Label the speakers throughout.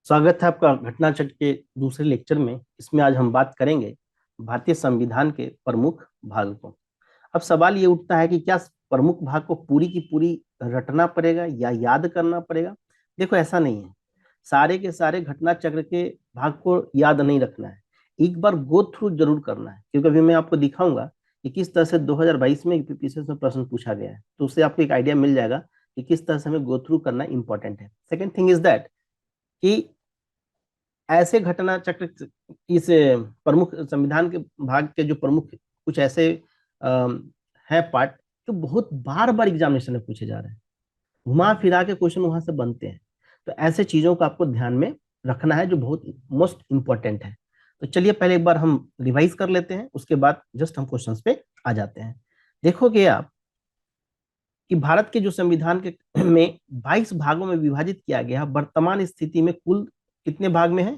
Speaker 1: स्वागत है आपका घटना चक्र के दूसरे लेक्चर में। इसमें आज हम बात करेंगे भारतीय संविधान के प्रमुख भाग को। अब सवाल ये उठता है कि क्या प्रमुख भाग को पूरी की पूरी रटना पड़ेगा या याद करना पड़ेगा। देखो, ऐसा नहीं है। सारे के सारे घटना चक्र के भाग को याद नहीं रखना है, एक बार गो थ्रू जरूर करना है, क्योंकि अभी मैं आपको दिखाऊंगा कि किस तरह से 2022 में यूपीपीएससी में प्रश्न पूछा गया है, तो उससे आपको एक आइडिया मिल जाएगा कि किस तरह से हमें गो थ्रू करना इंपॉर्टेंट है। सेकेंड थिंग इज दैट कि ऐसे घटना चक्र इस प्रमुख संविधान के भाग के जो प्रमुख कुछ ऐसे है पार्ट जो बहुत बार बार एग्जामिनेशन में पूछे जा रहे हैं, घुमा फिरा के क्वेश्चन वहां से बनते हैं। तो ऐसे चीजों को आपको ध्यान में रखना है जो बहुत मोस्ट इंपॉर्टेंट है। तो चलिए पहले एक बार हम रिवाइज कर लेते हैं, उसके बाद जस्ट हम क्वेश्चंस पे आ जाते हैं। देखोगे आप कि भारत के जो संविधान के में 22 भागों में विभाजित किया गया, वर्तमान स्थिति में कुल कितने भाग में है?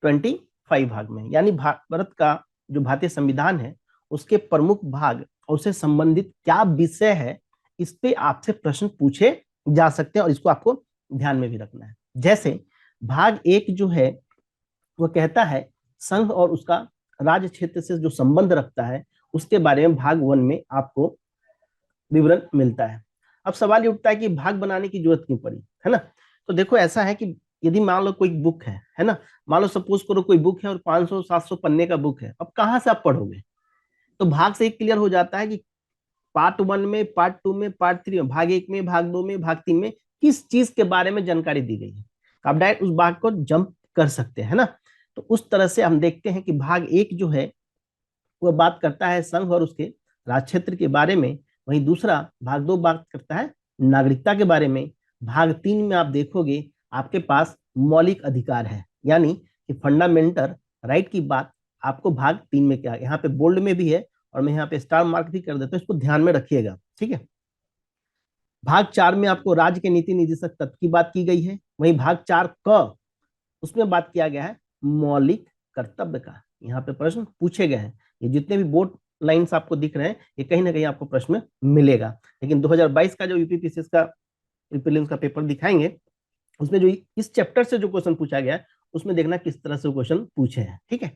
Speaker 1: 25 भाग में। यानी भारत का जो भारतीय संविधान है उसके प्रमुख भाग और उससे संबंधित क्या विषय है, इस पे आपसे प्रश्न पूछे जा सकते हैं और इसको आपको ध्यान में भी रखना है। जैसे भाग एक जो है वो कहता है संघ और उसका राज्य क्षेत्र से जो संबंध रखता है, उसके बारे में भाग वन में आपको विवरण मिलता है। अब सवाल ये उठता है कि भाग बनाने की जरूरत क्यों पड़ी, है ना। तो देखो, ऐसा है कि यदि मान लो कोई बुक है ना, मान लो सपोज करो कोई बुक है और 500-700 पन्ने का बुक है, अब कहाँ से आप पढ़ोगे? तो भाग से एक क्लियर हो जाता है कि पार्ट वन में, पार्ट टू में, पार्ट थ्री में, भाग एक में, भाग दो में, भाग तीन में किस चीज के बारे में जानकारी दी गई है। आप डायरेक्ट उस भाग को जंप कर सकते हैं ना। तो उस तरह से हम देखते हैं कि भाग एक जो है वो बात करता है संघ और उसके राज क्षेत्र के बारे में। वहीं दूसरा भाग दो बात करता है नागरिकता के बारे में। भाग तीन में आप देखोगे आपके पास मौलिक अधिकार है, यानी कि फंडामेंटल राइट की बात आपको भाग तीन में क्या, यहाँ पे बोल्ड में भी है और मैं यहाँ पे स्टार मार्क भी कर देता हूँ, इसको ध्यान में रखिएगा, ठीक है। भाग चार में आपको राज्य के नीति निर्देशक तत्व की बात की गई है। वहीं भाग चार क उसमें बात किया गया है मौलिक कर्तव्य का। यहाँ पे प्रश्न पूछे गए हैं, ये जितने भी बोर्ड लाइंस आपको दिख रहे हैं ये कहीं ना कहीं आपको प्रश्न में मिलेगा। लेकिन 2022 का जो यूपीपीसीएस का प्रीलिम्स का पेपर दिखाएंगे, उसमें जो इस चैप्टर से जो क्वेश्चन पूछा गया है उसमें देखना किस तरह से क्वेश्चन पूछे हैं, ठीक है।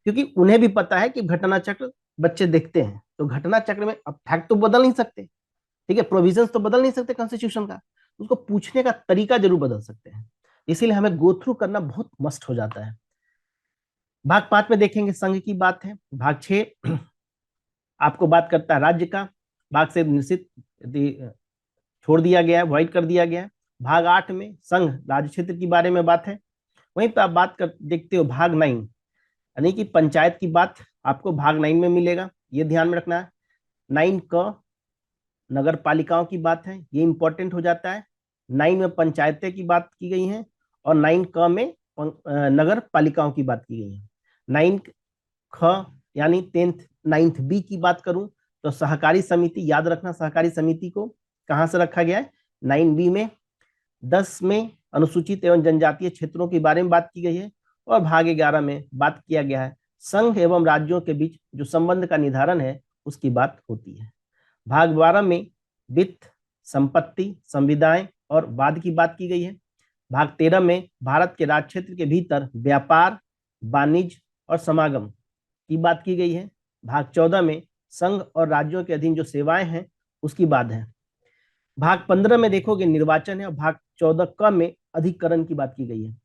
Speaker 1: क्योंकि उन्हें भी पता है कि घटना चक्र बच्चे देखते हैं, तो घटना चक्र में अब फैक्ट तो बदल नहीं सकते, ठीक है, प्रोविजंस तो बदल नहीं सकते कॉन्स्टिट्यूशन का, उसको पूछने का तरीका जरूर बदल सकते हैं। इसीलिए हमें गो थ्रू करना बहुत मस्ट हो जाता है। भाग पांच में देखेंगे संघ की बात है। भाग छह आपको बात करता है राज्य का, भाग से निश्चित छोड़ दिया गया है, वॉइड कर दिया गया है। भाग आठ में संघ राज्य क्षेत्र के बारे में बात है। वहीं पर आप बात कर देखते हो भाग नाइन, यानी कि पंचायत की बात आपको भाग नाइन में मिलेगा, ये ध्यान में रखना है। नाइन क नगर पालिकाओं की बात है, ये इंपॉर्टेंट हो जाता है। नाइन में पंचायतें की बात की गई है और नाइन क में नगर पालिकाओं की बात की गई है। नाइन ख यानी टेंथ नाइन्थ बी की बात करूं तो सहकारी समिति, याद रखना सहकारी समिति को कहां से रखा गया है, नाइन बी में। 10 में अनुसूचित एवं जनजातीय क्षेत्रों के बारे में बात की गई है और भाग 11 में बात किया गया है संघ एवं राज्यों के बीच जो संबंध का निर्धारण है उसकी बात होती है। भाग 12 में वित्त, संपत्ति, संविदाएं और वाद की बात की गई है। भाग 13 में भारत के राज क्षेत्र के भीतर व्यापार, वाणिज्य और समागम की बात की गई है। भाग 14 में संघ और राज्यों के अधीन जो सेवाएं हैं उसकी बात है। भाग 15 में देखोगे निर्वाचन है और भाग 14 क में अधिकरण की बात की गई है।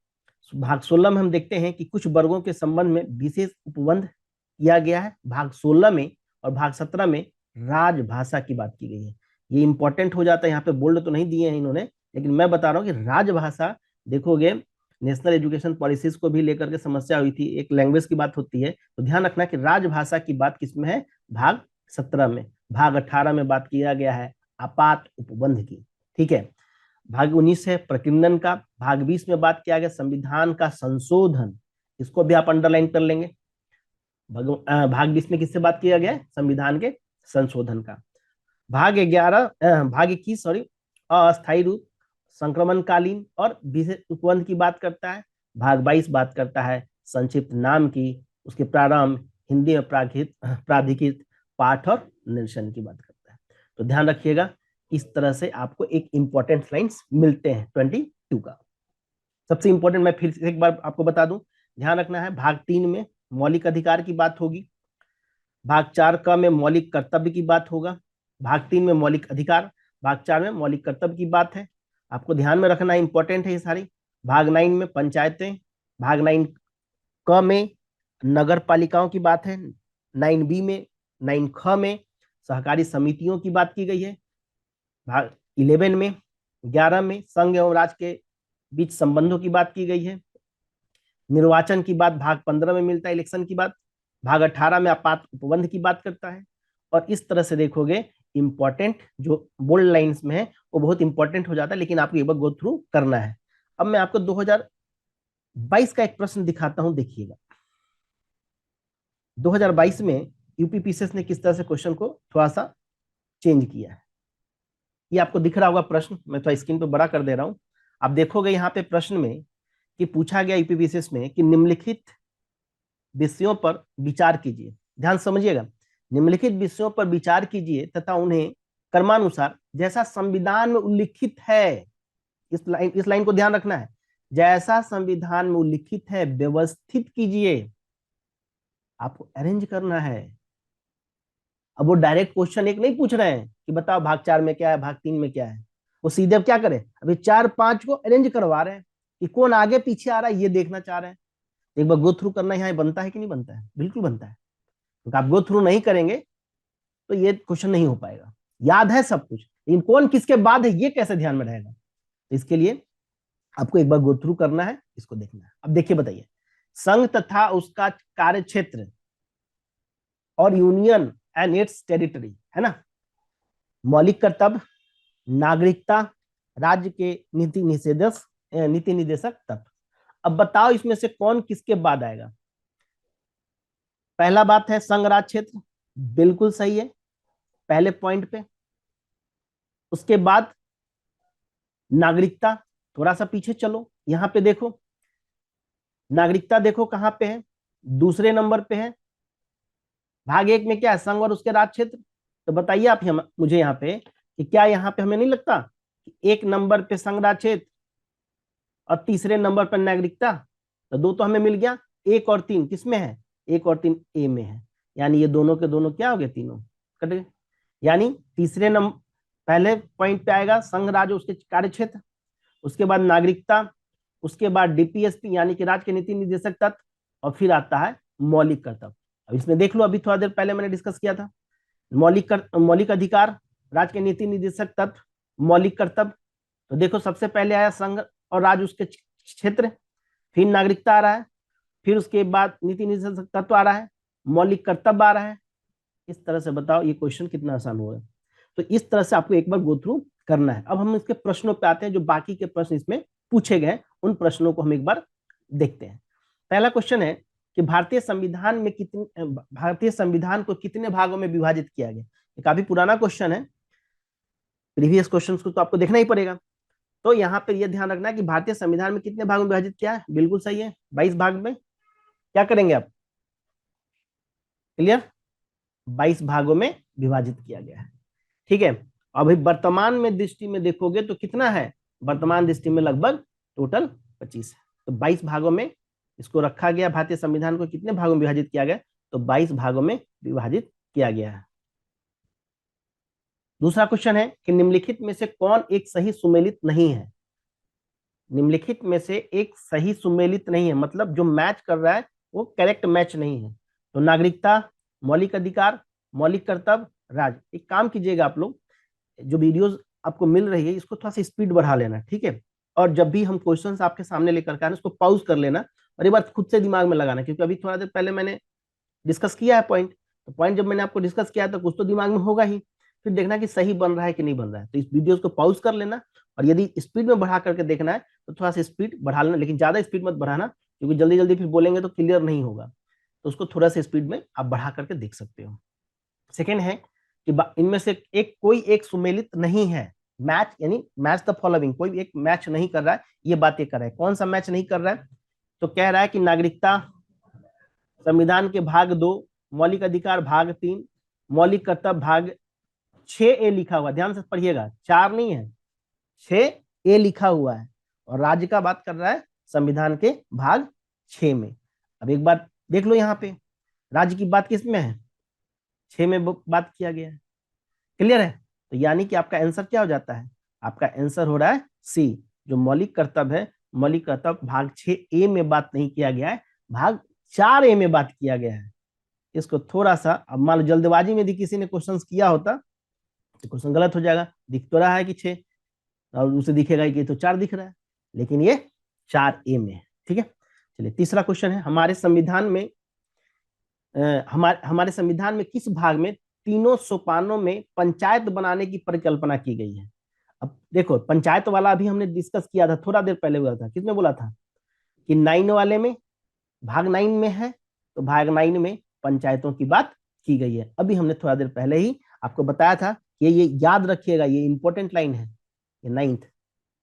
Speaker 1: भाग 16 में हम देखते हैं कि कुछ वर्गों के संबंध में विशेष उपबंध किया गया है भाग 16 में। और भाग 17 में राजभाषा की बात की गई है, ये इंपॉर्टेंट हो जाता है। यहाँ पे बोल्ड तो नहीं दिए हैं इन्होंने, लेकिन मैं बता रहा हूँ कि राजभाषा देखोगे नेशनल एजुकेशन पॉलिसीज को भी लेकर के समस्या हुई थी, एक लैंग्वेज की बात होती है, तो ध्यान रखना कि राजभाषा की बात किसमें है, भाग 17 में। भाग 18 में बात किया गया है आपात उपबंध की, ठीक है। भाग 19 है प्रकिंदन का। भाग 20 में बात किया गया संविधान का संशोधन, इसको भी आप अंडरलाइन कर लेंगे। भाग 20 में किससे बात किया गया है, संविधान के संशोधन का। भाग 11 भाग 21 सॉरी अस्थायी रूप, संक्रमणकालीन और विशेष उपबंध की बात करता है। भाग 22 बात करता है संक्षिप्त नाम की, उसके प्रारंभ, हिंदी में प्राधिकृत पाठ और निरसन की बात करता है। तो ध्यान रखिएगा, इस तरह से आपको एक इंपॉर्टेंट लाइंस मिलते हैं 22 का। सबसे इंपॉर्टेंट मैं फिर से एक बार आपको बता दूं, ध्यान रखना है, भाग 3 में मौलिक अधिकार की बात होगी, भाग 4 का में मौलिक कर्तव्य की बात होगा, भाग 3 में मौलिक अधिकार, भाग 4 में मौलिक कर्तव्य की बात है। आपको ध्यान में रखना इंपॉर्टेंट है ये सारी। भाग 9 में पंचायतें, भाग 9 क में नगर पालिकाओं की बात है, 9 बी में, 9 ख में सहकारी समितियों की बात की गई है, भाग 11 में, 11 में संघ एवं राज्य के बीच संबंधों की बात की गई है, निर्वाचन की बात भाग 15 में मिलता है, इलेक्शन की बात, भाग 18 में आपात उपबंध की बात करता है। और इस तरह से देखोगे इंपॉर्टेंट जो बोल्ड लाइंस में है वो बहुत इंपॉर्टेंट हो जाता है, लेकिन आपको एक बार गो थ्रू करना है। अब मैं आपको 2022 का एक प्रश्न दिखाता हूं, देखिएगा 2022 में यूपीपीसीएस ने किस तरह से क्वेश्चन को थोड़ा सा चेंज किया है। ये आपको दिख रहा होगा प्रश्न, मैं थोड़ा स्क्रीन पे बड़ा कर दे रहा हूं। आप देखोगे यहाँ पे प्रश्न में कि पूछा गया यूपीपीसीएस में कि निम्नलिखित विषयों पर विचार कीजिए, ध्यान समझिएगा, निम्नलिखित विषयों पर विचार कीजिए तथा उन्हें क्रमानुसार जैसा संविधान में उल्लिखित है, इस लाइन को ध्यान रखना है, जैसा संविधान में उल्लिखित है व्यवस्थित कीजिए। आपको अरेंज करना है। अब वो डायरेक्ट क्वेश्चन एक नहीं पूछ रहे हैं कि बताओ भाग 4 में क्या है, भाग 3 में क्या है, वो सीधे अब क्या करें, अभी 4 5 को अरेंज करवा रहे हैं कि कौन आगे पीछे आ रहा है, ये देखना चाह रहे हैं। एक बार गो थ्रू करना यहाँ बनता है कि नहीं बनता है, बिल्कुल बनता है, क्योंकि आप गो थ्रू नहीं करेंगे तो ये क्वेश्चन नहीं हो पाएगा। याद है सब कुछ, लेकिन कौन किसके बाद है ये कैसे ध्यान में रहेगा, तो इसके लिए आपको एक बार गो थ्रू करना है, इसको देखना है। अब देखिए बताइए, संघ तथा उसका कार्य क्षेत्र और यूनियन एंड इट्स टेरिटरी, है ना, मौलिक कर्तव्य, नागरिकता, राज्य के नीति निदेशक तत्व। अब बताओ इसमें से कौन किसके बाद आएगा। पहला बात है संघ राज्य क्षेत्र, बिल्कुल सही है पहले पॉइंट पे। उसके बाद नागरिकता, थोड़ा सा पीछे चलो, यहां पे देखो नागरिकता, देखो कहां पे है, दूसरे नंबर पे है। भाग 1 में क्या है, संघ और उसके राज्य क्षेत्र। तो बताइए आप मुझे यहाँ पे कि क्या यहाँ पे हमें नहीं लगता कि 1 नंबर पे संघ राज्य क्षेत्र और तीसरे नंबर पर नागरिकता, तो 2 तो हमें मिल गया, 1 और 3 किसमें है, 1 और 3 ए में है, यानी ये दोनों के दोनों क्या हो गए, तीनों कट गए। यानी तीसरे नंबर पहले पॉइंट पे आएगा संघ राज्य उसके कार्य क्षेत्र, उसके बाद नागरिकता, उसके बाद डीपीएसपी यानी कि राज्य के नीति निदेशक तत्व, और फिर आता है मौलिक कर्तव्य। अब इसमें देख लो, अभी थोड़ा देर पहले मैंने डिस्कस किया था, मौलिक अधिकार, राज्य के नीति निदेशक तत्व, मौलिक कर्तव्य। तो देखो सबसे पहले आया संघ और राज्य उसके क्षेत्र, फिर नागरिकता आ रहा है, फिर उसके बाद नीति निदेशक तत्व आ रहा है, मौलिक कर्तव्य आ रहा है। इस तरह से बताओ ये क्वेश्चन कितना आसान होगा। तो इस तरह से आपको एक बार गो थ्रू करना है। अब हम इसके प्रश्नों पे आते हैं, जो बाकी के प्रश्न इसमें पूछे गए उन प्रश्नों को हम एक बार देखते हैं। पहला क्वेश्चन है कि भारतीय संविधान को कितने भागों में विभाजित किया गया। ये काफी पुराना क्वेश्चन है, प्रीवियस क्वेश्चन को तो आपको देखना ही पड़ेगा। तो यहाँ पे ये ध्यान रखना है कि भारतीय संविधान में कितने भागों में विभाजित किया है, बिल्कुल सही है 22 भाग में। क्या करेंगे आप, क्लियर, 22 भागों में विभाजित किया गया है, ठीक है। अभी वर्तमान में दृष्टि में देखोगे तो कितना है, वर्तमान दृष्टि में लगभग टोटल 25 है। तो 22 भागों में इसको रखा गया। भारतीय संविधान को कितने भागों में विभाजित किया गया, तो 22 भागों में विभाजित किया गया है। दूसरा क्वेश्चन है कि निम्नलिखित में से कौन एक सही सुमेलित नहीं है। निम्नलिखित में से एक सही सुमेलित नहीं है, मतलब जो मैच कर रहा है वो करेक्ट मैच नहीं है। तो नागरिकता, मौलिक अधिकार, मौलिक कर्तव्य, राज्य। एक काम कीजिएगा आप लोग, जो वीडियोस आपको मिल रही है इसको थोड़ा सा स्पीड बढ़ा लेना, ठीक है। और जब भी हम क्वेश्चंस आपके सामने लेकर के आना, उसको पॉज कर लेना और एक बार खुद से दिमाग में लगाना, क्योंकि अभी थोड़ा देर पहले मैंने डिस्कस किया है पॉइंट, तो पॉइंट जब मैंने आपको डिस्कस किया तो कुछ तो दिमाग में होगा ही, फिर देखना कि सही बन रहा है कि नहीं बन रहा है। तो इस वीडियो को पॉज कर लेना, और यदि स्पीड में बढ़ा करके देखना है तो थोड़ा सा स्पीड बढ़ा लेना, लेकिन ज्यादा स्पीड मत बढ़ाना, क्योंकि जल्दी जल्दी फिर बोलेंगे तो क्लियर नहीं होगा। तो उसको थोड़ा सा स्पीड में आप बढ़ा करके देख सकते हो। सेकेंड है कि इनमें से कोई एक सुमेलित नहीं है, मैच यानी मैच द फॉलोइंग, कोई एक मैच नहीं कर रहा है, ये बात ये कर रहा है। कौन सा मैच नहीं कर रहा है, तो कह रहा है कि नागरिकता संविधान के भाग 2, मौलिक अधिकार भाग 3, मौलिक कर्तव्य भाग 6A लिखा हुआ, ध्यान से पढ़िएगा, 4 नहीं है 6A लिखा हुआ है, और राज्य का बात कर रहा है संविधान के भाग 6 में। अब एक बार देख लो, यहाँ पे राज्य की बात किस में है, 6 में बात किया गया है। क्लियर है? तो यानी कि आपका आंसर क्या हो जाता है, आपका आंसर हो रहा है सी, जो मौलिक कर्तव्य है, मौलिक कर्तव्य भाग 6A में बात नहीं किया गया है, भाग 4A में बात किया गया है। इसको थोड़ा सा, अब मान लो जल्दबाजी में भी किसी ने क्वेश्चन किया होता तो क्वेश्चन गलत हो जाएगा। दिख तो रहा है कि 6, और उसे दिखेगा कि तो 4 दिख रहा है, लेकिन ये 4A में है। ठीक है, चलिए तीसरा क्वेश्चन है, हमारे संविधान में हमारे संविधान में किस भाग में तीनों सोपानों में पंचायत बनाने की परिकल्पना की गई है। अब देखो, पंचायत वाला अभी हमने डिस्कस किया था, थोड़ा देर पहले हुआ था, किसने बोला था कि 9 वाले में, भाग 9 में है, तो भाग 9 में पंचायतों की बात की गई है। अभी हमने थोड़ा देर पहले ही आपको बताया था कि ये याद रखिएगा, ये इंपॉर्टेंट लाइन है, ये 9th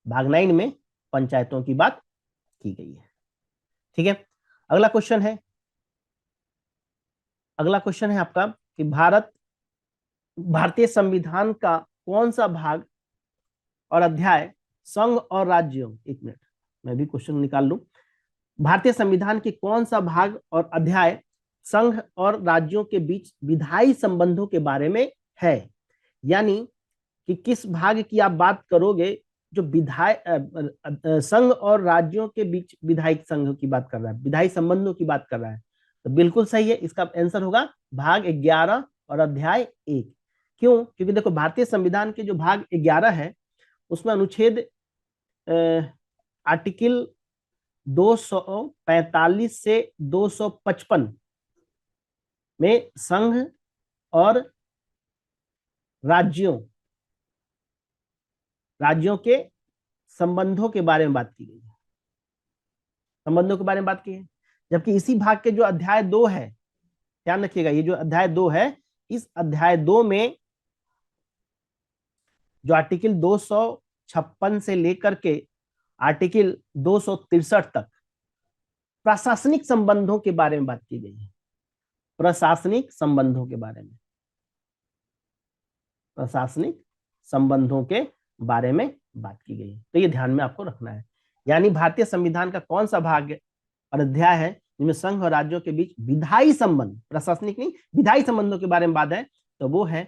Speaker 1: भाग 9 में पंचायतों की बात की गई है। ठीक है, अगला क्वेश्चन है, अगला क्वेश्चन है आपका कि भारतीय संविधान का कौन सा भाग और अध्याय संघ और राज्यों, एक मिनट मैं भी क्वेश्चन निकाल लूं, भारतीय संविधान के कौन सा भाग और अध्याय संघ और राज्यों के बीच विधायी संबंधों के बारे में है। यानी कि किस भाग की आप बात करोगे जो संघ और राज्यों के बीच विधायी संघ की बात कर रहा है, विधायी संबंधों की बात कर रहा है, तो बिल्कुल सही है, इसका आंसर होगा भाग 11 और अध्याय 1। क्यों? क्योंकि देखो, भारतीय संविधान के जो भाग 11 है उसमें अनुच्छेद आर्टिकल 245 से 255 में संघ और राज्यों के संबंधों के बारे में बात की गई है, संबंधों के बारे में बात की है। जबकि इसी भाग के जो अध्याय 2 है, ध्यान रखिएगा, ये जो अध्याय 2 है, इस अध्याय 2 में जो आर्टिकल 256 से लेकर के आर्टिकल 263 तक प्रशासनिक संबंधों के बारे में बात की गई है, प्रशासनिक संबंधों के बारे में, प्रशासनिक संबंधों के बारे में बात की गई है। तो ये ध्यान में आपको रखना है। यानी भारतीय संविधान का कौन सा भाग और अध्याय है जिनमें संघ और राज्यों के बीच विधायी संबंध, प्रशासनिक नहीं, विधायी संबंधों के बारे में बात है, तो वो है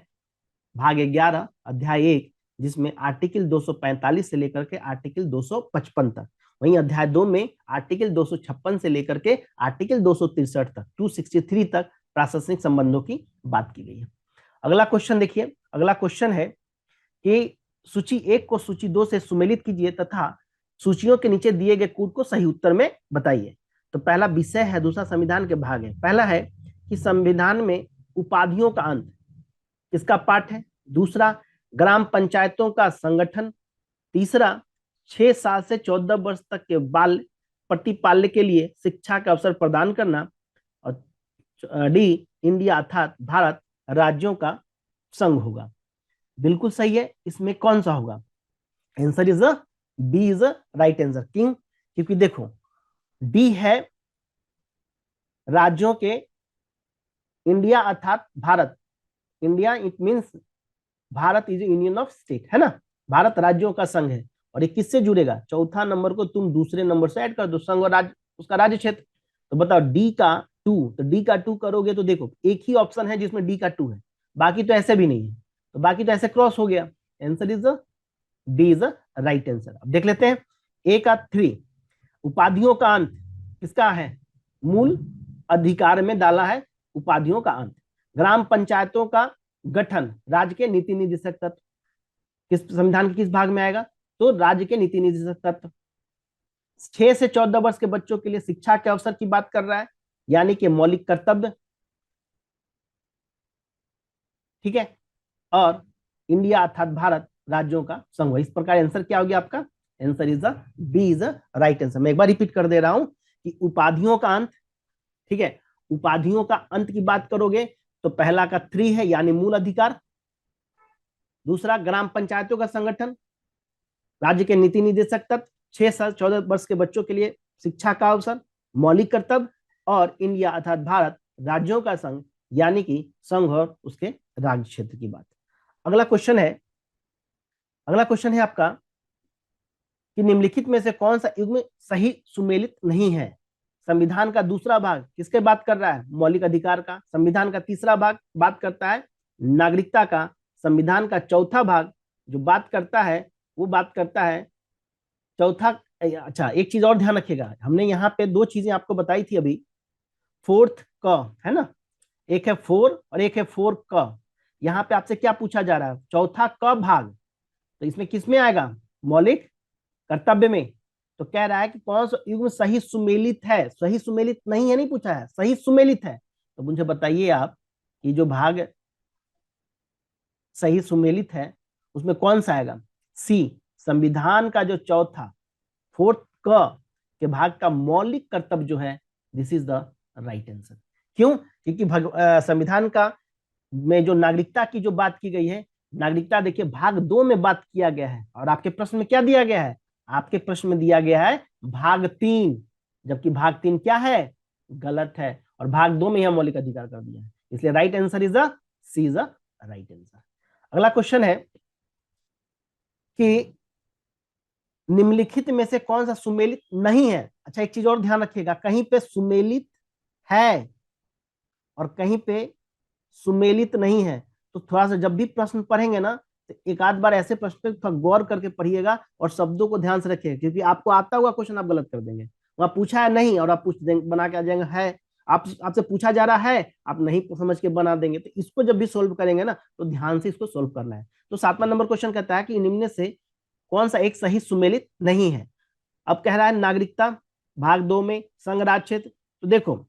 Speaker 1: भाग 11 अध्याय 1, जिसमें आर्टिकल 245 से लेकर के आर्टिकल 255 तक। वहीं अध्याय 2 में आर्टिकल 256 से लेकर के आर्टिकल 263 तक, 263 तक प्रशासनिक संबंधों की बात की गई है। अगला क्वेश्चन देखिए, अगला क्वेश्चन है कि सूची 1 को सूची 2 से सुमेलित कीजिए तथा सूचियों के नीचे दिए गए कूट को सही उत्तर में बताइए। तो पहला विषय है, दूसरा संविधान के भाग है। पहला है कि संविधान में उपाधियों का अंत किसका पाठ है, दूसरा ग्राम पंचायतों का संगठन, तीसरा 6 साल से 14 वर्ष तक के बाल प्रतिपाल्य के लिए शिक्षा का अवसर प्रदान करना, और डी इंडिया अर्थात भारत राज्यों का संघ होगा। बिल्कुल सही है, इसमें कौन सा होगा, answer is B is right answer. क्यों? क्योंकि देखो, डी है राज्यों के, इंडिया अर्थात भारत, इंडिया इट मींस भारत इज यूनियन ऑफ स्टेट, है ना, भारत राज्यों का संघ है। और ये किससे जुड़ेगा, चौथा नंबर को तुम दूसरे नंबर से ऐड कर दो, संघ और राज्य, उसका राज्य क्षेत्र। तो बताओ डी का 2, तो डी का 2 करोगे तो देखो एक ही ऑप्शन है जिसमें डी का 2 है, बाकी तो ऐसे भी नहीं है, तो बाकी तो ऐसे क्रॉस हो गया। Answer is D is right answer. अब देख लेते हैं ए का 3, उपाधियों का अंत किसका है, मूल अधिकार में डाला है उपाधियों का अंत। ग्राम पंचायतों का गठन राज्य के नीति निर्देशक तत्व, किस संविधान के किस भाग में आएगा, तो राज्य के नीति निर्देशक तत्व। 6 से 14 वर्ष के बच्चों के लिए शिक्षा के अवसर की बात कर रहा है, यानी कि मौलिक कर्तव्य। ठीक है, और इंडिया अर्थात भारत राज्यों का संघ। इस प्रकार आंसर क्या हो गया आपका, answer is B is right answer. मैं एक बार रिपीट कर दे रहा हूं कि उपाधियों का अंत, ठीक है, उपाधियों का अंत की बात करोगे तो पहला का 3 है, यानी मूल अधिकार, दूसरा ग्राम पंचायतों का संगठन, राज्य के नीति निर्देशक तत्व, 6 से 14 वर्ष के बच्चों के लिए शिक्षा का अवसर, मौलिक कर्तव्य, और इंडिया अर्थात भारत राज्यों का संघ, यानी कि संघ और उसके राज्य क्षेत्र की बात। अगला क्वेश्चन है, अगला क्वेश्चन है आपका कि निम्नलिखित में से कौन सा युग्म सही सुमेलित नहीं है। संविधान का दूसरा भाग किसके बात कर रहा है? मौलिक अधिकार का। संविधान का तीसरा भाग बात करता है नागरिकता का। संविधान का चौथा भाग जो बात करता है वो बात करता है चौथा। अच्छा, एक चीज और ध्यान रखिएगा, हमने यहाँ पे दो चीजें आपको बताई थी अभी, फोर्थ क है ना, एक है फोर और एक है फोर क। यहाँ पे आपसे क्या पूछा जा रहा है? चौथा क भाग, तो इसमें किसमें आएगा? मौलिक कर्तव्य में। तो कह रहा है कि कौन सा युग्म सही सुमेलित है, सही सुमेलित नहीं है, नहीं पूछा है, सही सुमेलित है। तो मुझे बताइए आप कि जो भाग सही सुमेलित है उसमें कौन सा आएगा? सी, संविधान का जो चौथा फोर्थ क के भाग का मौलिक कर्तव्य जो है, this is the right answer. क्यों? क्योंकि संविधान का में जो नागरिकता की जो बात की गई है, नागरिकता देखिए भाग 2 में बात किया गया है, और आपके प्रश्न में क्या दिया गया है? आपके प्रश्न में दिया गया है भाग 3, जबकि भाग 3 क्या है? गलत है, और भाग 2 में यह मौलिक अधिकार कर दिया है। इसलिए right answer is the C, is the right answer. अगला क्वेश्चन है कि निम्नलिखित में से कौन सा सुमेलित नहीं है। अच्छा, एक चीज और ध्यान रखिएगा, कहीं पे सुमेलित है और कहीं पे सुमेलित नहीं है। तो थोड़ा सा जब भी प्रश्न पढ़ेंगे ना, तो एक आध बार ऐसे प्रश्न पे थोड़ा गौर करके पढ़िएगा और शब्दों को ध्यान से रखिएगा, क्योंकि आपको आता हुआ क्वेश्चन आप गलत कर देंगे। वहां पूछा है नहीं और आप पूछ देंगे, बना के आ जाएंगे है। आप आपसे पूछा जा रहा है, आप नहीं समझ के बना देंगे। तो इसको जब भी सोल्व करेंगे ना, तो ध्यान से इसको सोल्व करना है। तो 7वां नंबर क्वेश्चन कहता है कि निम्न से कौन सा एक सही सुमेलित नहीं है। अब कह रहा है नागरिकता भाग 2 में संघ राज्य क्षेत्र। तो देखो,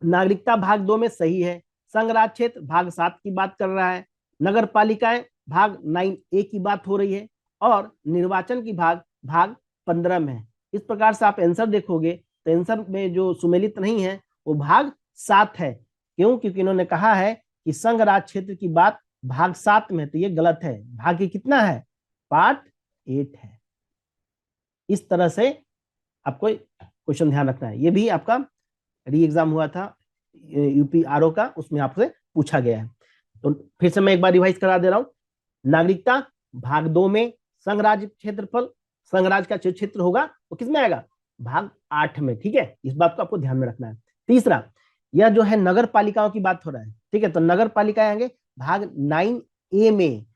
Speaker 1: नागरिकता भाग 2 में सही है, संघ राज्य क्षेत्र भाग 7 की बात कर रहा है, नगर पालिकाएं भाग 9A की बात हो रही है, और निर्वाचन की भाग भाग 15 में है। इस प्रकार से आप आंसर देखोगे तो आंसर में जो सुमेलित नहीं है वो भाग 7 है। क्यों? क्योंकि इन्होंने कहा है कि संघ राज्य क्षेत्र की बात भाग 7 में, तो ये गलत है। भाग कितना है? पार्ट 8 है। इस तरह से आपको क्वेश्चन ध्यान रखना है। ये भी आपका री एग्जाम हुआ था यूपी आरओ का, उसमें आपसे पूछा गया है। तो फिर से मैं एक बार रिवाइज करा दे रहा हूं। नागरिकता भाग 2 में संघ राज्य क्षेत्रफल, संघ राज्य का जो क्षेत्र होगा वो किसमें आएगा? भाग 8 में। ठीक है, इस बात को आपको ध्यान में रखना है। तीसरा, यह जो है नगर पालिकाओं की बात हो रहा है। ठीक है, तो नगर पालिकाएं आएंगे भाग 9A में,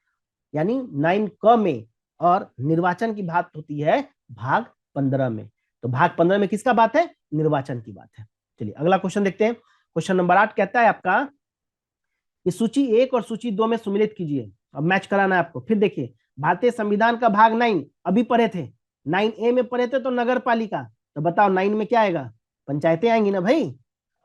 Speaker 1: यानी 9 क में, और निर्वाचन की बात होती है भाग 15 में। तो भाग 15 में किसका बात है? निर्वाचन की बात है। चलिए अगला क्वेश्चन देखते हैं। क्वेश्चन नंबर 8 कहता है आपका कि सूची 1 और सूची 2 में सुमेलित कीजिए। अब मैच कराना है आपको। फिर देखिए, भारतीय संविधान का भाग 9 अभी पढ़े थे, 9A में पढ़े थे तो नगर पालिका। तो बताओ 9 में क्या आएगा? पंचायतें आएंगी ना भाई।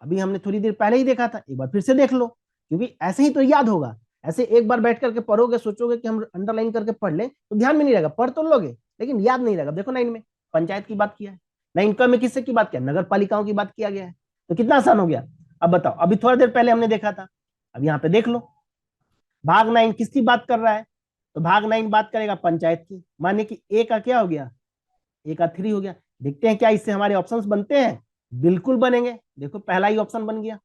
Speaker 1: अभी हमने थोड़ी देर पहले ही देखा था, एक बार फिर से देख लो, क्योंकि ऐसे ही तो याद होगा। ऐसे एक बार बैठ करके पढ़ोगे, सोचोगे कि हम अंडरलाइन करके पढ़ लें, तो ध्यान में नहीं रहेगा। पढ़ तो लोगे लेकिन याद नहीं रहेगा। देखो 9 में पंचायत की बात किया है, 9 क में किससे की बात किया? नगर पालिकाओं की बात किया गया है। तो कितना आसान हो गया। अब बताओ, अभी थोड़ा देर पहले हमने देखा था, अब यहाँ पे देख लो। भाग 9 किसकी बात कर रहा है? तो भाग 9 बात करेगा पंचायत की, माने कि ए का क्या हो गया? ए का 3 हो गया। देखते हैं क्या इससे हमारे ऑप्शंस बनते हैं। बिल्कुल बनेंगे। देखो पहला ही ऑप्शन बन गया,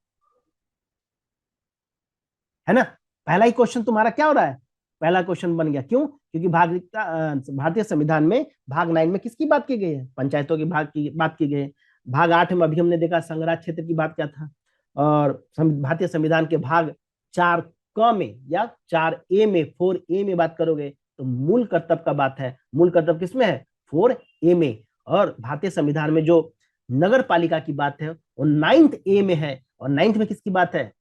Speaker 1: है ना। पहला ही क्वेश्चन तुम्हारा क्या हो रहा है? पहला क्वेश्चन बन गया। क्यों? क्योंकि भारतीय संविधान में भाग 9 में किसकी बात की गई है? पंचायतों की भाग की बात की गई है। भाग 8 में अभी हमने देखा संघराज क्षेत्र की बात क्या था। और भारतीय संविधान के भाग 4 क में या 4A में, 4A में बात करोगे तो मूल कर्तव्य का बात है। मूल कर्तव्य किसमें है? 4A में। और भारतीय संविधान में जो नगर पालिका की बात है वो 9th A में है, और 9th में किसकी बात है?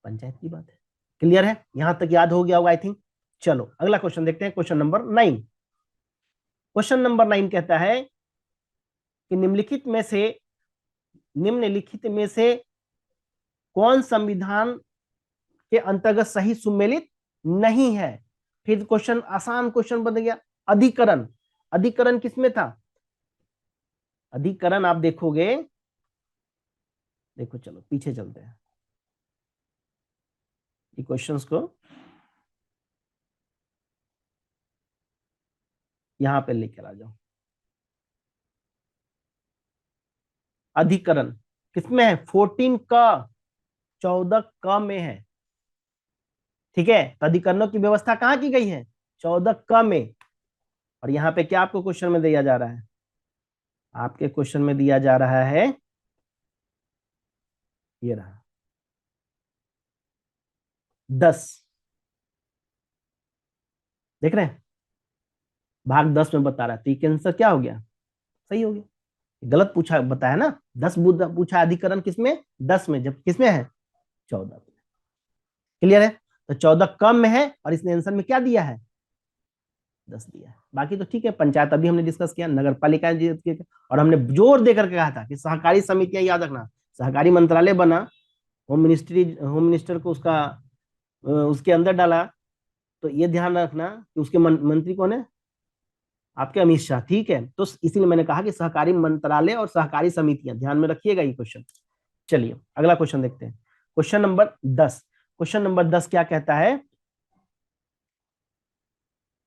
Speaker 1: पंचायत की बात है। क्लियर है? यहां तक याद हो गया होगा आई थिंक। चलो अगला क्वेश्चन देखते हैं, क्वेश्चन नंबर 9। क्वेश्चन नंबर 9 कहता है कि निम्नलिखित में से कौन संविधान के अंतर्गत सही सुमेलित नहीं है। फिर क्वेश्चन आसान क्वेश्चन बन गया। अधिकरण, अधिकरण किसमें था? अधिकरण आप देखोगे, देखो चलो पीछे चलते हैं, ये क्वेश्चंस को यहां पे लेकर आ जाओ। अधिकरण किसमें है? 14 का, 14 क में है। ठीक है, तो अधिकरणों की व्यवस्था कहां की गई है? 14 क में। और यहाँ पे क्या आपको क्वेश्चन में दिया जा रहा है? आपके क्वेश्चन में दिया जा रहा है, ये रहा 10। देख रहे हैं, भाग 10 में बता रहा है, तो ये आंसर क्या हो गया? सही हो गया। गलत पूछा बताया ना, 10 पूछा अधिकरण किसमें? 10 में, जब किसमें है? 14। क्लियर है? तो 14 कम में है और इसने आंसर में क्या दिया है? 10 दिया है। बाकी तो ठीक है, पंचायत अभी हमने डिस्कस किया, नगर पालिका, और हमने जोर देकर के कहा था कि सहकारी समितियां, याद रखना, सहकारी मंत्रालय बना, होम मिनिस्टर को उसका उसके अंदर डाला, तो ये ध्यान रखना कि उसके मंत्री कौन है? आपके अमित शाह। ठीक है, तो इसीलिए मैंने कहा कि सहकारी मंत्रालय और सहकारी समितियां, ध्यान में रखिएगा ये क्वेश्चन। चलिए अगला क्वेश्चन देखते हैं, क्वेश्चन नंबर 10। क्वेश्चन नंबर 10 क्या कहता है?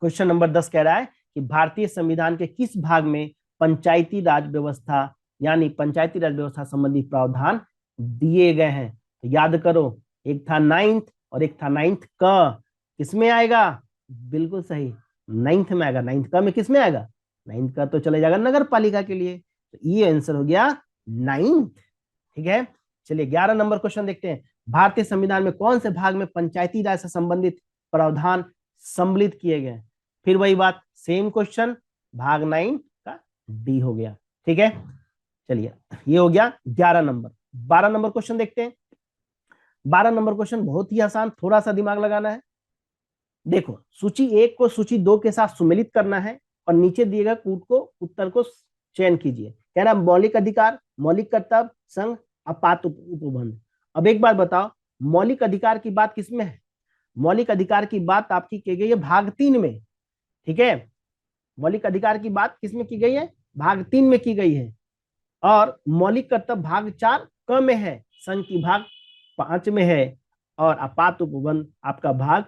Speaker 1: क्वेश्चन नंबर 10 कह रहा है कि भारतीय संविधान के किस भाग में पंचायती राज व्यवस्था, यानी पंचायती राज व्यवस्था संबंधी प्रावधान दिए गए हैं? तो याद करो, एक था नाइन्थ और एक था नाइन्थ क, किसमें आएगा? बिल्कुल सही, नाइन्थ में आएगा। नाइन्थ क में किस में आएगा? नाइन्थ का तो चले जाएगा नगर पालिका के लिए, तो ये आंसर हो गया नाइन्थ। ठीक है, चलिए 11 नंबर क्वेश्चन देखते हैं। भारतीय संविधान में कौन से भाग में पंचायती राज से संबंधित प्रावधान सम्मिलित किए गए? फिर वही बात, सेम क्वेश्चन, भाग 9 का डी हो गया। ठीक है, चलिए ये हो गया 11 नंबर। 12 नंबर क्वेश्चन देखते हैं। 12 नंबर क्वेश्चन बहुत ही आसान, थोड़ा सा दिमाग लगाना है। देखो, सूची 1 को सूची 2 के साथ सुमेलित करना है और नीचे दिए गए कूट को उत्तर को चयन कीजिए। कह रहा मौलिक अधिकार, मौलिक कर्तव्य, संघ, आपात उपबंध। अब एक बात बताओ, मौलिक अधिकार की बात किसमें है? मौलिक अधिकार की बात आपकी की गई है भाग 3 में। ठीक है, मौलिक अधिकार की बात किसमें की गई है? भाग 3 में की गई है। और मौलिक कर्तव्य भाग 4 क में है, संघ की भाग 5 में है, और आपात उपबंध आपका भाग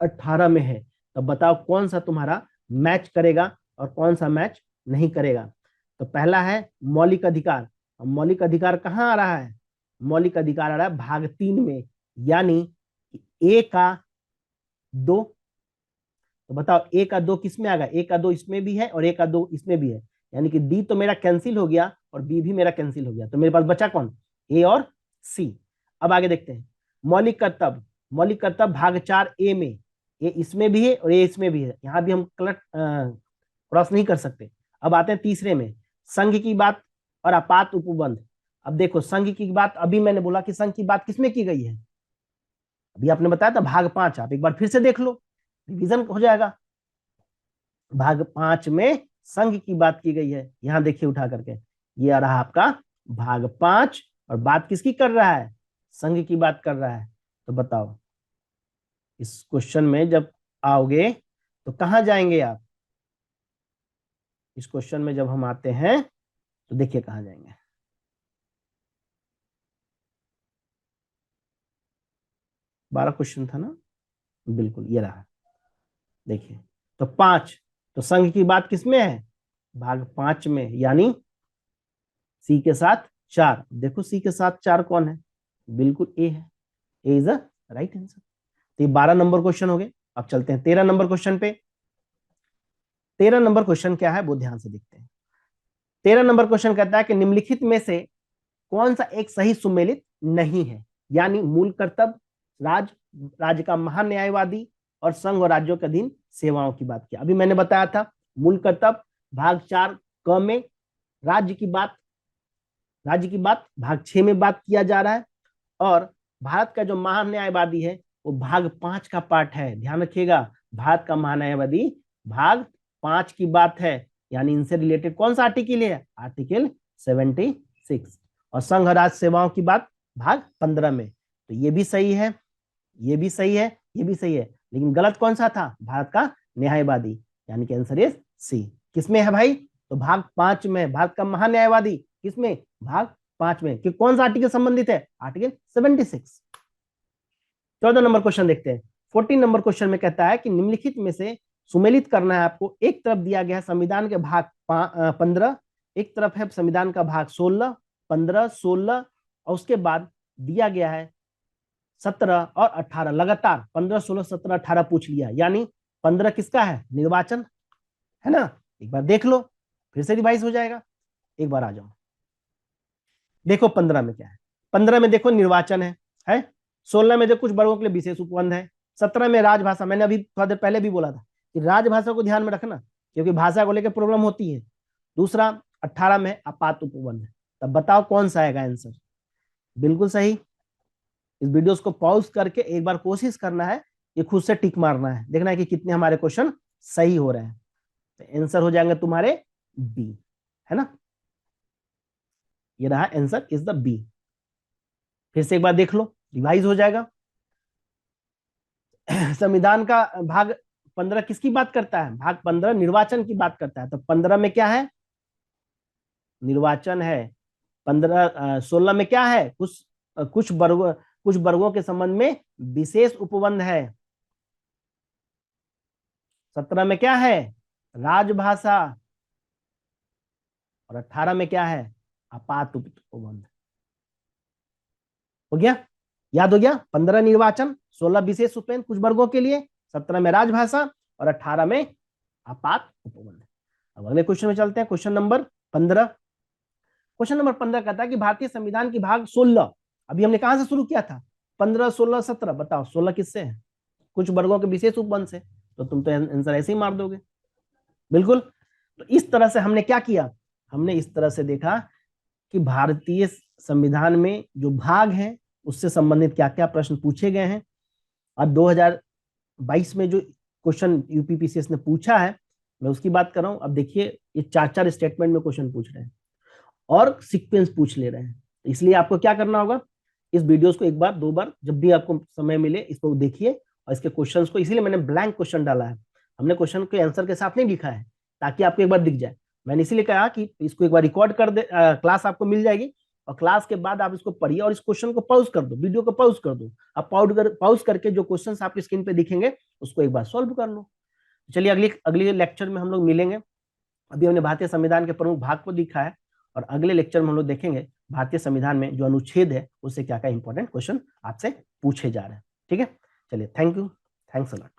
Speaker 1: 18 में है। तो बताओ कौन सा तुम्हारा मैच करेगा और कौन सा मैच नहीं करेगा? तो पहला है मौलिक अधिकार। मौलिक अधिकार कहाँ आ रहा है? मौलिक अधिकार आ रहा है भाग 3 में, यानी ए का 2। तो बताओ ए का 2 किस में आएगा? ए का 2 इसमें भी है और ए का 2 इसमें भी है, यानी कि डी तो मेरा कैंसिल हो गया और बी भी मेरा कैंसिल हो गया, तो मेरे पास बचा कौन? ए और सी। अब आगे देखते हैं, मौलिक कर्तव्य। मौलिक कर्तव्य भाग 4 ए में, ए इसमें भी है और ए इसमें भी है, यहां भी हम क्रॉस नहीं कर सकते। अब आते हैं तीसरे में, संघ की बात और आपात उपबंध। अब देखो, संघ की बात अभी मैंने बोला कि संघ की बात किसमें की गई है? अभी आपने बताया था भाग 5, आप एक बार फिर से देख लो, रिवीजन हो जाएगा। भाग 5 में संघ की बात की गई है, यहां देखिए उठा करके, ये आ रहा आपका भाग 5, और बात किसकी कर रहा है? संघ की बात कर रहा है। तो बताओ, इस क्वेश्चन में जब आओगे तो कहां जाएंगे आप? इस क्वेश्चन में जब हम आते हैं तो देखिए कहां जाएंगे। 12 क्वेश्चन था ना, बिल्कुल ये रहा, देखिए। तो 5, तो संघ की बात किसमें है? भाग 5 में, यानी सी के साथ 4। देखो सी के साथ 4 कौन है? बिल्कुल ए है, ए इज द राइट आंसर। तो ये 12 नंबर क्वेश्चन हो गए। अब चलते हैं 13 नंबर क्वेश्चन पे। 13 नंबर क्वेश्चन क्या है वो ध्यान से देखते हैं। 13 नंबर क्वेश्चन कहता है कि निम्नलिखित में से कौन सा एक सही सुमेलित नहीं है? यानी मूल कर्तव्य, राज्य का महान न्यायवादी, और संघ और राज्यों के अधीन सेवाओं की बात की। अभी मैंने बताया था, मूल कर्तव्य भाग 4 क में, राज्य की बात, भाग 6 में बात किया जा रहा है, और भारत का जो महान न्यायवादी है वो भाग 5 का पार्ट है। ध्यान रखिएगा, भारत का महान न्यायवादी भाग 5 की बात है, यानी इनसे रिलेटेड कौन सा आर्टिकल है? आर्टिकल 76। और संघ राज्य सेवाओं की बात भाग 15 में। तो ये भी सही है, ये भी सही है, ये भी सही है, लेकिन गलत कौन सा था? भारत का न्यायवादी, यानी कि आंसर इज सी। किसमें है भाई? तो भाग 5 में, भारत का महान न्यायवादी किसमें? भाग 5 में। कि कौन सा आर्टिकल संबंधित है? आर्टिकल 76। 14 नंबर क्वेश्चन देखते हैं। 14 नंबर क्वेश्चन में कहता है कि निम्नलिखित में से सुमेलित करना है आपको। एक तरफ दिया गया है संविधान के भाग 15, एक तरफ है संविधान का भाग 16, 15, 16, और उसके बाद दिया गया है 17 और 18, लगातार 15, 16, 17, 18 पूछ लिया, यानी 15 किसका है? निर्वाचन, है ना? एक बार देख लो, फिर से रिवाइज हो जाएगा। एक बार आ जाओ, देखो 15 में क्या है। 15 में देखो निर्वाचन है। 16 में देखो कुछ वर्गों के लिए विशेष उपबंध है। 17 में राजभाषा, मैंने अभी थोड़ा देर पहले भी बोला था कि राजभाषा को ध्यान में रखना, क्योंकि भाषा को लेकर प्रॉब्लम होती है। दूसरा 18 में आपात उपबंध है। तब बताओ कौन सा आएगा आंसर? बिल्कुल सही। इस वीडियो को पॉज करके एक बार कोशिश करना है, ये खुद से टिक मारना है, देखना है कि कितने हमारे क्वेश्चन सही हो रहे हैं। तो आंसर हो जाएंगे तुम्हारे बी, है ना? ये रहा आंसर इज द बी। फिर से एक बार देख लो, रिवाइज हो जाएगा। संविधान का भाग 15 किसकी बात करता है? भाग 15 निर्वाचन की बात करता है। तो 15 में क्या है? निर्वाचन है। 16 में क्या है? कुछ वर्गों के संबंध में विशेष उपबंध है। 17 में क्या है? राजभाषा। और 18 में क्या है? आपात उपबंध। हो गया? याद हो गया? 15 निर्वाचन, 16 विशेष उपबंध कुछ वर्गों के लिए, 17 में राजभाषा और 18 में आपात उपबंध। अब अगले क्वेश्चन में चलते हैं, क्वेश्चन नंबर 15। क्वेश्चन नंबर 15 कहता है कि भारतीय संविधान की भाग 16, अभी हमने कहां से शुरू किया था? 15, 16, 17, बताओ 16 किससे है? कुछ वर्गों के विशेष उपबंध से। तो तुम तो आंसर ऐसे ही मार दोगे, बिल्कुल। तो इस तरह से हमने क्या किया? हमने इस तरह से देखा कि भारतीय संविधान में जो भाग हैं उससे संबंधित क्या क्या प्रश्न पूछे गए हैं। और 2022 में जो क्वेश्चन यूपीपीसीएस ने पूछा है, मैं उसकी बात कर रहा हूं। अब देखिए, ये 4-4 स्टेटमेंट में क्वेश्चन पूछ रहे हैं और सीक्वेंस पूछ ले रहे हैं। इसलिए आपको क्या करना होगा, इस वीडियोस को एक बार 2 बार जब भी आपको समय मिले इसको देखिए और इसके क्वेश्चंस को, इसीलिए मैंने ब्लैंक क्वेश्चन डाला है। हमने क्वेश्चन के आंसर के साथ नहीं लिखा है ताकि आपको एक बार दिख जाए। मैंने इसीलिए कहा कि इसको एक बार रिकॉर्ड कर दे, क्लास आपको मिल जाएगी और क्लास के बाद आप इसको पढ़िए और इस क्वेश्चन को पॉज कर दो, वीडियो को पॉज कर दो। आप पॉज करके जो क्वेश्चन आपकी स्क्रीन पे दिखेंगे उसको एक बार सॉल्व कर लो। चलिए अगली अगली लेक्चर में हम लोग मिलेंगे। अभी हमने भारतीय संविधान के प्रमुख भाग को दिखा है और अगले लेक्चर में हम लोग देखेंगे भारतीय संविधान में जो अनुच्छेद है उससे क्या क्या इंपॉर्टेंट क्वेश्चन आपसे पूछे जा रहे हैं। ठीक है, चलिए, thank you, thanks a lot.